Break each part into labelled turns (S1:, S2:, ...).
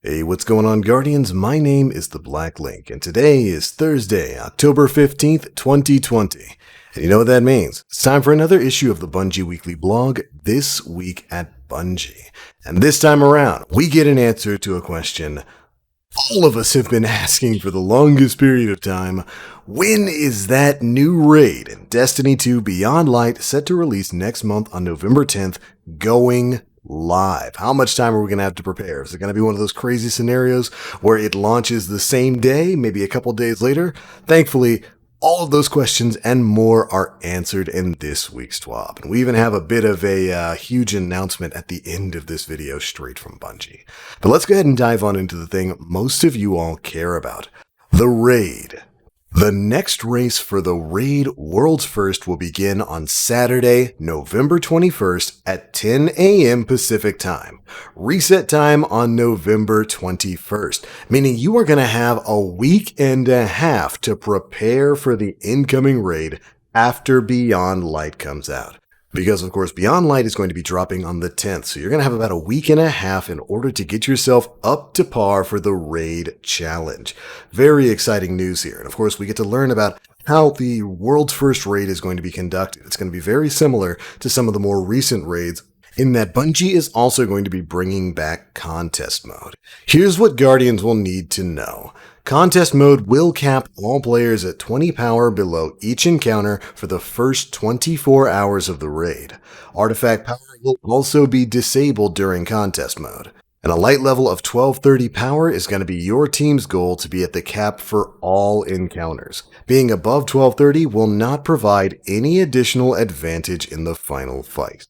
S1: Hey, what's going on, Guardians? My name is the Black Link, and today is Thursday, October 15th, 2020. And you know what that means? It's time for another issue of the Bungie Weekly blog, This Week at Bungie. And this time around, we get an answer to a question all of us have been asking for the longest period of time. When is that new raid in Destiny 2 Beyond Light set to release next month on November 10th going live? How much time are we going to have to prepare? Is it going to be one of those crazy scenarios where it launches the same day, maybe a couple days later? Thankfully, all of those questions and more are answered in this week's TWAB. And we even have a bit of a huge announcement at the end of this video straight from Bungie. But let's go ahead and dive on into the thing most of you all care about. The raid. The next race for the Raid World's First will begin on Saturday, November 21st at 10 a.m. Pacific Time. Reset time on November 21st, meaning you are going to have a week and a half to prepare for the incoming raid after Beyond Light comes out. Because, of course, Beyond Light is going to be dropping on the 10th, so you're going to have about a week and a half in order to get yourself up to par for the Raid Challenge. Very exciting news here. And, of course, we get to learn about how the world's first raid is going to be conducted. It's going to be very similar to some of the more recent raids, in that Bungie is also going to be bringing back contest mode. Here's what Guardians will need to know. Contest mode will cap all players at 20 power below each encounter for the first 24 hours of the raid. Artifact power will also be disabled during contest mode. And a light level of 1230 power is going to be your team's goal to be at the cap for all encounters. Being above 1230 will not provide any additional advantage in the final fight.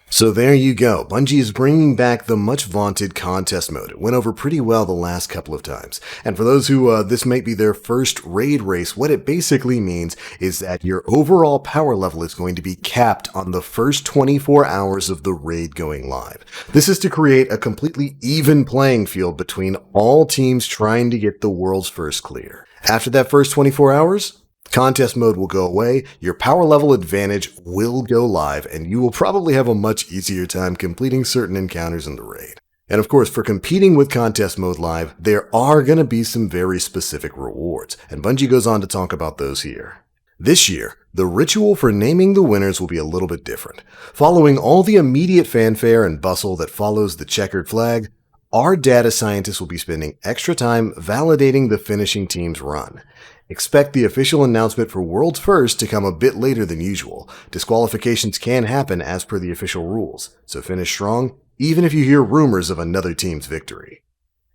S1: So there you go. Bungie is bringing back the much vaunted contest mode. It went over pretty well the last couple of times. And for those who this might be their first raid race, what it basically means is that your overall power level is going to be capped on the first 24 hours of the raid going live. This is to create a completely even playing field between all teams trying to get the world's first clear. After that first 24 hours, contest mode will go away, your power level advantage will go live, and you will probably have a much easier time completing certain encounters in the raid. And of course, for competing with contest mode live, there are going to be some very specific rewards, and Bungie goes on to talk about those here. This year, the ritual for naming the winners will be a little bit different. Following all the immediate fanfare and bustle that follows the checkered flag, our data scientists will be spending extra time validating the finishing team's run. Expect the official announcement for World's First to come a bit later than usual. Disqualifications can happen as per the official rules, so finish strong, even if you hear rumors of another team's victory.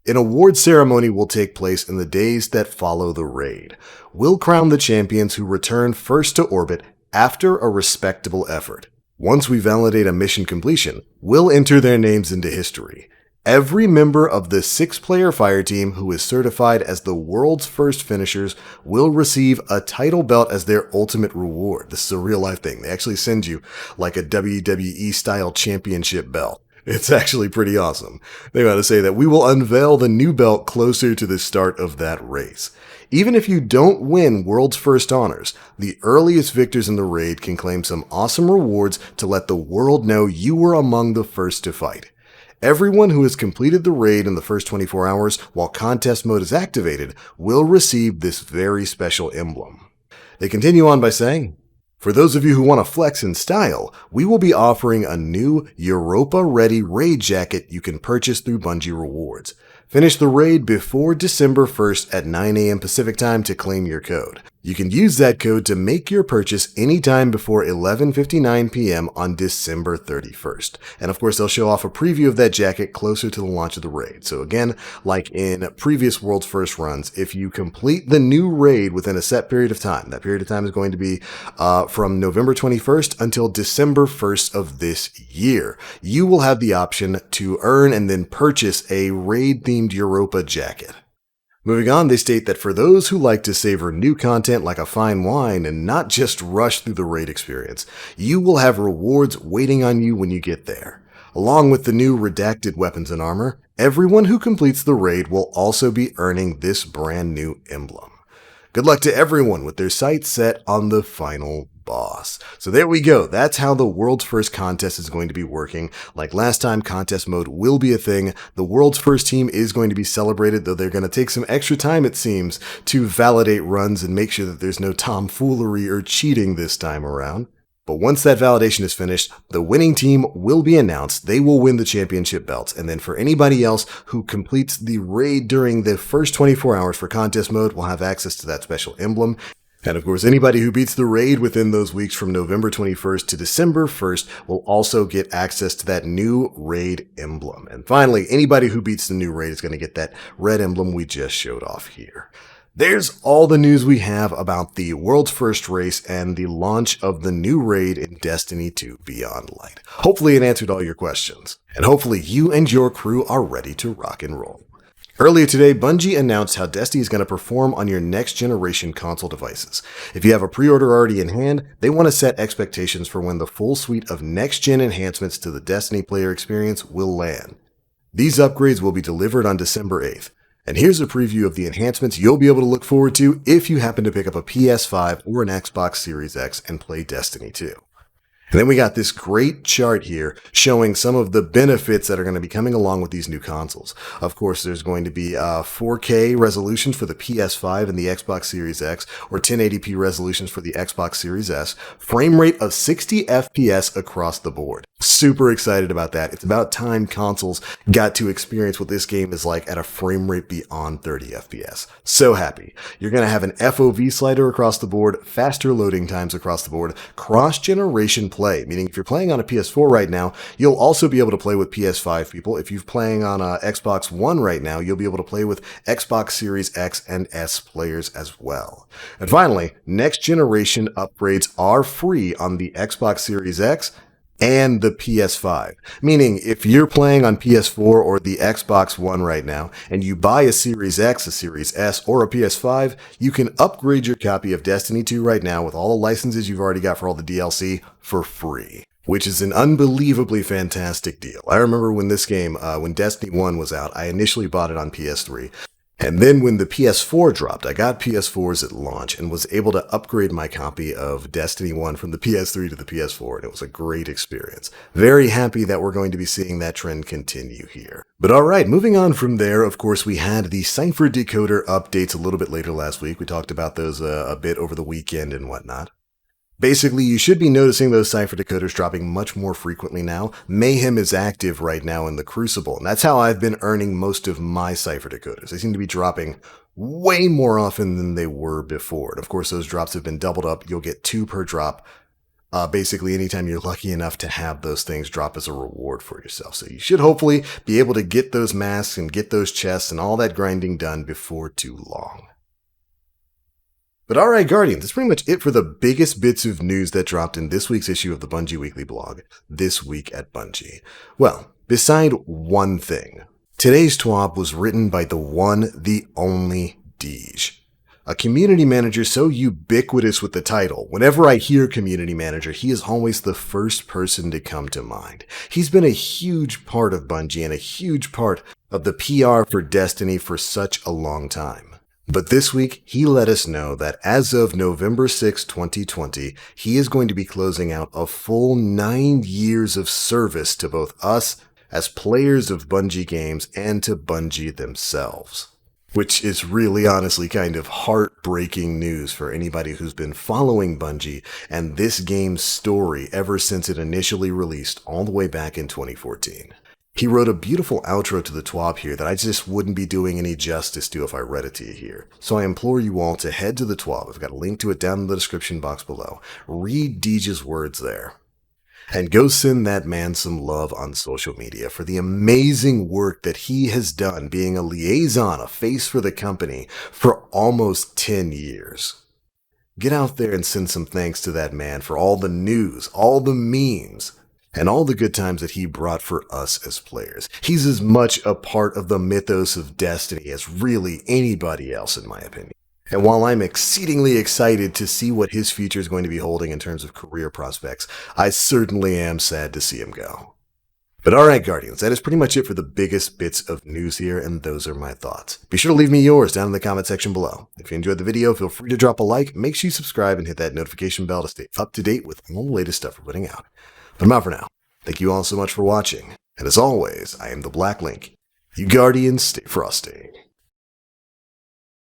S1: An award ceremony will take place in the days that follow the raid. We'll crown the champions who return first to orbit after a respectable effort. Once we validate a mission completion, we'll enter their names into history. Every member of the 6-player fire team who is certified as the world's first finishers will receive a title belt as their ultimate reward. This is a real-life thing. They actually send you like a WWE-style championship belt. It's actually pretty awesome. They want to say that we will unveil the new belt closer to the start of that race. Even if you don't win World's First honors, the earliest victors in the raid can claim some awesome rewards to let the world know you were among the first to fight. Everyone who has completed the raid in the first 24 hours while contest mode is activated will receive this very special emblem. They continue on by saying, for those of you who want to flex in style, we will be offering a new Europa-ready raid jacket you can purchase through Bungie Rewards. Finish the raid before December 1st at 9 a.m. Pacific Time to claim your code. You can use that code to make your purchase anytime before 11:59 p.m. on December 31st. And of course, they'll show off a preview of that jacket closer to the launch of the raid. So again, like in previous World's First runs, if you complete the new raid within a set period of time, that period of time is going to be from November 21st until December 1st of this year, you will have the option to earn and then purchase a raid-themed Europa jacket. Moving on, they state that for those who like to savor new content like a fine wine and not just rush through the raid experience, you will have rewards waiting on you when you get there. Along with the new redacted weapons and armor, everyone who completes the raid will also be earning this brand new emblem. Good luck to everyone with their sights set on the final boss. So there we go. That's how the world's first contest is going to be working. Like last time, contest mode will be a thing. The world's first team is going to be celebrated, though they're going to take some extra time, it seems, to validate runs and make sure that there's no tomfoolery or cheating this time around. But once that validation is finished, the winning team will be announced. They will win the championship belts. And then for anybody else who completes the raid during the first 24 hours for contest mode will have access to that special emblem. And of course, anybody who beats the raid within those weeks from November 21st to December 1st will also get access to that new raid emblem. And finally, anybody who beats the new raid is going to get that red emblem we just showed off here. There's all the news we have about the world's first race and the launch of the new raid in Destiny 2 Beyond Light. Hopefully it answered all your questions, and hopefully you and your crew are ready to rock and roll. Earlier today, Bungie announced how Destiny is going to perform on your next generation console devices. If you have a pre-order already in hand, they want to set expectations for when the full suite of next-gen enhancements to the Destiny player experience will land. These upgrades will be delivered on December 8th. And here's a preview of the enhancements you'll be able to look forward to if you happen to pick up a PS5 or an Xbox Series X and play Destiny 2. And then we got this great chart here showing some of the benefits that are going to be coming along with these new consoles. Of course, there's going to be 4K resolutions for the PS5 and the Xbox Series X, or 1080p resolutions for the Xbox Series S, frame rate of 60 FPS across the board. Super excited about that. It's about time consoles got to experience what this game is like at a frame rate beyond 30 FPS. So happy. You're going to have an FOV slider across the board, faster loading times across the board, cross-generation play, meaning if you're playing on a PS4 right now, you'll also be able to play with PS5 people. If you're playing on a Xbox One right now, you'll be able to play with Xbox Series X and S players as well. And finally, next generation upgrades are free on the Xbox Series X and the PS5. Meaning, if you're playing on PS4 or the Xbox One right now, and you buy a Series X, a Series S, or a PS5, you can upgrade your copy of Destiny 2 right now with all the licenses you've already got for all the DLC for free, which is an unbelievably fantastic deal. I remember when this game, when Destiny 1 was out, I initially bought it on PS3. And then when the PS4 dropped, I got PS4s at launch and was able to upgrade my copy of Destiny 1 from the PS3 to the PS4, and it was a great experience. Very happy that we're going to be seeing that trend continue here. But alright, moving on from there, of course, we had the Cipher Decoder updates a little bit later last week. We talked about those a bit over the weekend and whatnot. Basically, you should be noticing those Cipher Decoders dropping much more frequently now. Mayhem is active right now in the Crucible, and that's how I've been earning most of my Cipher Decoders. They seem to be dropping way more often than they were before. And of course, those drops have been doubled up. You'll get 2 per drop, basically anytime you're lucky enough to have those things drop as a reward for yourself. So you should hopefully be able to get those masks and get those chests and all that grinding done before too long. But alright, Guardians, that's pretty much it for the biggest bits of news that dropped in this week's issue of the Bungie Weekly blog, This Week at Bungie. Well, beside one thing, today's TWAB was written by the one, the only Deej. A community manager so ubiquitous with the title. Whenever I hear community manager, he is always the first person to come to mind. He's been a huge part of Bungie and a huge part of the PR for Destiny for such a long time. But this week, he let us know that as of November 6, 2020, he is going to be closing out a full 9 years of service to both us as players of Bungie games and to Bungie themselves. Which is really honestly kind of heartbreaking news for anybody who's been following Bungie and this game's story ever since it initially released all the way back in 2014. He wrote a beautiful outro to the TWAB here that I just wouldn't be doing any justice to if I read it to you here. So I implore you all to head to the TWAB. I've got a link to it down in the description box below. Read Deej's words there. And go send that man some love on social media for the amazing work that he has done being a liaison, a face for the company for almost 10 years. Get out there and send some thanks to that man for all the news, all the memes, and all the good times that he brought for us as players. He's as much a part of the mythos of Destiny as really anybody else, in my opinion. And while I'm exceedingly excited to see what his future is going to be holding in terms of career prospects, I certainly am sad to see him go. But alright, Guardians, that is pretty much it for the biggest bits of news here, and those are my thoughts. Be sure to leave me yours down in the comment section below. If you enjoyed the video, feel free to drop a like, make sure you subscribe, and hit that notification bell to stay up to date with all the latest stuff we're putting out. But I'm out for now. Thank you all so much for watching, and as always, I am the Black Link. You Guardians, stay frosty.